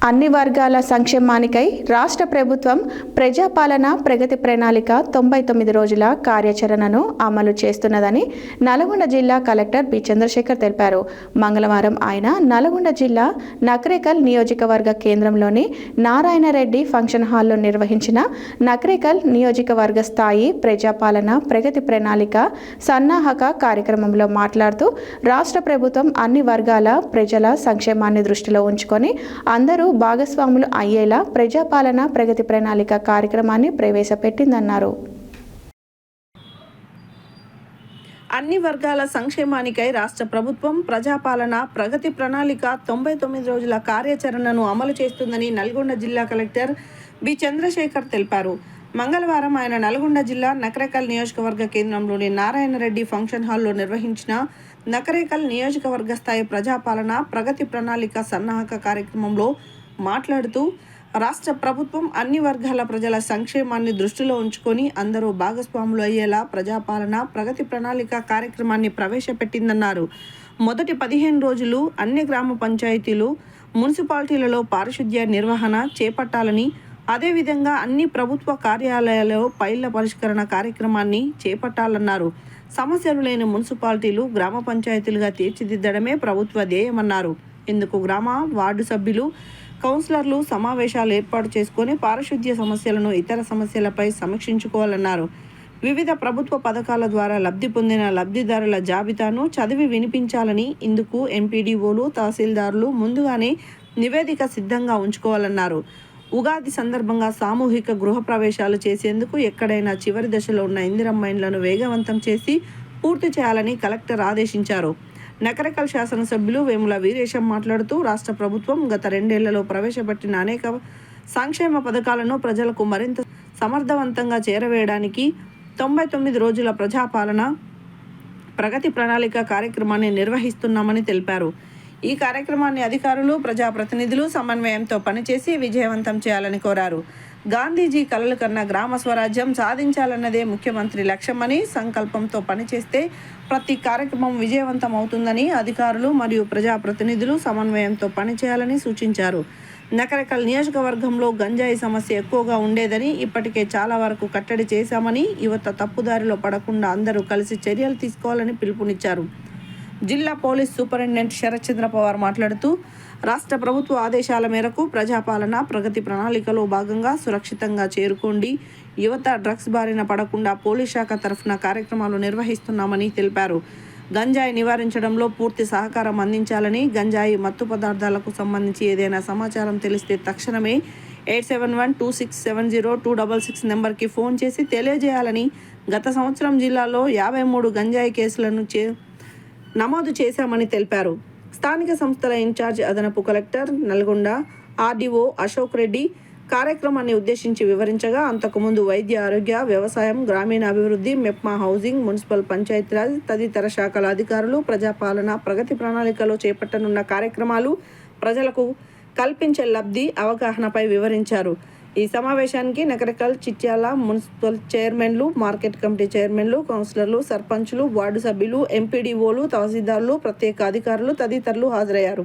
అన్ని వర్గాల సంక్షేమానికై రాష్ట్ర ప్రభుత్వం ప్రజాపాలన ప్రగతి ప్రణాళిక 99 రోజుల కార్యాచరణను అమలు చేస్తున్నదని నల్గొండ జిల్లా కలెక్టర్ బి చంద్రశేఖర్ తెలిపారు. మంగళవారం ఆయన నల్గొండ జిల్లా నకరేకల్ నియోజకవర్గ కేంద్రంలోని నారాయణ రెడ్డి ఫంక్షన్ హాల్లో నిర్వహించిన నకరేకల్ నియోజకవర్గ స్థాయి ప్రజాపాలన ప్రగతి ప్రణాళిక సన్నాహక కార్యక్రమంలో మాట్లాడుతూ రాష్ట్ర ప్రభుత్వం అన్ని వర్గాల ప్రజల సంక్షేమాన్ని దృష్టిలో ఉంచుకొని అందరూ భాగస్వాములు అయ్యేలా ప్రజాపాలన ప్రగతి ప్రణాళిక కార్యక్రమాన్ని ప్రవేశపెట్టిందన్నారు. అన్ని వర్గాల సంక్షేమానికై రాష్ట్ర ప్రభుత్వం ప్రజాపాలన ప్రగతి ప్రణాళిక 99 రోజుల కార్యాచరణను అమలు చేస్తుందని నల్గొండ జిల్లా కలెక్టర్ బి చంద్రశేఖర్ తెలిపారు. మంగళవారం ఆయన నల్గొండ జిల్లా నకరేకల్ నియోజకవర్గ కేంద్రంలోని నారాయణ రెడ్డి ఫంక్షన్ హాల్లో నిర్వహించిన నకరేకల్ నియోజకవర్గ స్థాయి ప్రజాపాలన ప్రగతి ప్రణాళిక సన్నాహక కార్యక్రమంలో మాట్లాడుతూ రాష్ట్ర ప్రభుత్వం అన్ని వర్గాల ప్రజల సంక్షేమాన్ని దృష్టిలో ఉంచుకొని అందరూ భాగస్వాములు అయ్యేలా ప్రజాపాలన ప్రగతి ప్రణాళిక కార్యక్రమాన్ని ప్రవేశపెట్టిందన్నారు. మొదటి 15 రోజులు అన్ని గ్రామ పంచాయతీలు, మున్సిపాలిటీలలో పారిశుద్ధ్య నిర్వహణ చేపట్టాలని, అదేవిధంగా అన్ని ప్రభుత్వ కార్యాలయాలలో ఫైళ్ల పరిష్కరణ కార్యక్రమాన్ని చేపట్టాలన్నారు. సమస్యలు లేని మున్సిపాలిటీలు గ్రామ పంచాయతీలుగా తీర్చిదిద్దడమే ప్రభుత్వ ధ్యేయమన్నారు. ఇందుకు గ్రామ వార్డు సభ్యులు, కౌన్సిలర్లు సమావేశాలు ఏర్పాటు చేసుకొని పారిశుద్ధ్య సమస్యలను, ఇతర సమస్యలపై సమీక్షించుకోవాలన్నారు. వివిధ ప్రభుత్వ పథకాల ద్వారా లబ్ధి పొందిన లబ్ధిదారుల జాబితాను చదివి వినిపించాలని, ఇందుకు ఎంపీడీఓలు, తహసీల్దారులు ముందుగానే నివేదిక సిద్ధంగా ఉంచుకోవాలన్నారు. ఉగాది సందర్భంగా సామూహిక గృహ ప్రవేశాలు చేసేందుకు ఎక్కడైనా చివరి దశలో ఉన్న ఇందిరమ్మ ఇండ్లను వేగవంతం చేసి పూర్తి చేయాలని కలెక్టర్ ఆదేశించారు. నకరేకల్ శాసనసభ్యులు వేముల వీరేశం మాట్లాడుతూ రాష్ట్ర ప్రభుత్వం గత 2 ఏళ్లలో ప్రవేశపెట్టిన అనేక సంక్షేమ పథకాలను ప్రజలకు మరింత సమర్థవంతంగా చేరవేయడానికి 99 రోజుల ప్రజాపాలన ప్రగతి ప్రణాళిక కార్యక్రమాన్ని నిర్వహిస్తున్నామని తెలిపారు. ఈ కార్యక్రమాన్ని అధికారులు, ప్రజాప్రతినిధులు సమన్వయంతో పనిచేసి విజయవంతం చేయాలని కోరారు. గాంధీజీ కలలు కన్న గ్రామ స్వరాజ్యం సాధించాలన్నదే ముఖ్యమంత్రి లక్ష్యమని, సంకల్పంతో పనిచేస్తే ప్రతి కార్యక్రమం విజయవంతం అవుతుందని అధికారులు మరియు ప్రజాప్రతినిధులు సమన్వయంతో పనిచేయాలని సూచించారు. నకరేకల్ నియోజకవర్గంలో గంజాయి సమస్య ఎక్కువగా ఉండేదని, ఇప్పటికే చాలా వరకు కట్టడి చేశామని, యువత తప్పుదారిలో పడకుండా అందరూ కలిసి చర్యలు తీసుకోవాలని పిలుపునిచ్చారు. జిల్లా పోలీస్ సూపరింటెండెంట్ శరత్ చంద్ర పవార్ మాట్లాడుతూ రాష్ట్ర ప్రభుత్వ ఆదేశాల మేరకు ప్రజాపాలన ప్రగతి ప్రణాళికలో భాగంగా సురక్షితంగా చేరుకోండి, యువత డ్రగ్స్ బారిన పడకుండా పోలీస్ శాఖ తరఫున కార్యక్రమాలు నిర్వహిస్తున్నామని తెలిపారు. గంజాయి నివారించడంలో పూర్తి సహకారం అందించాలని, గంజాయి మత్తు పదార్థాలకు సంబంధించి ఏదైనా సమాచారం తెలిస్తే తక్షణమే 8712670266 నెంబర్కి ఫోన్ చేసి తెలియజేయాలని, గత సంవత్సరం జిల్లాలో 53 గంజాయి కేసులను నమోదు చేశామని తెలిపారు. స్థానిక సంస్థల ఇన్ఛార్జ్ అదనపు కలెక్టర్ నల్గొండ ఆర్డీఓ అశోక్ రెడ్డి కార్యక్రమాన్ని ఉద్దేశించి వివరించగా, అంతకుముందు వైద్య ఆరోగ్య, వ్యవసాయం, గ్రామీణాభివృద్ధి, మెప్మా, హౌసింగ్, మున్సిపల్ పంచాయతీరాజ్ తదితర శాఖల అధికారులు ప్రజాపాలన ప్రగతి ప్రణాళికలో చేపట్టనున్న కార్యక్రమాలు, ప్రజలకు కల్పించే లబ్ధి, అవగాహనపై వివరించారు. ఈ సమావేశానికి నకరేకల్, చిట్యాల మున్సిపల్ చైర్మన్లు, మార్కెట్ కమిటీ చైర్మన్లు, కౌన్సిలర్లు, సర్పంచ్లు, వార్డు సభ్యులు, ఎంపీడీఓలు, తహసీల్దార్లు, ప్రత్యేక అధికారులు తదితరులు హాజరయ్యారు.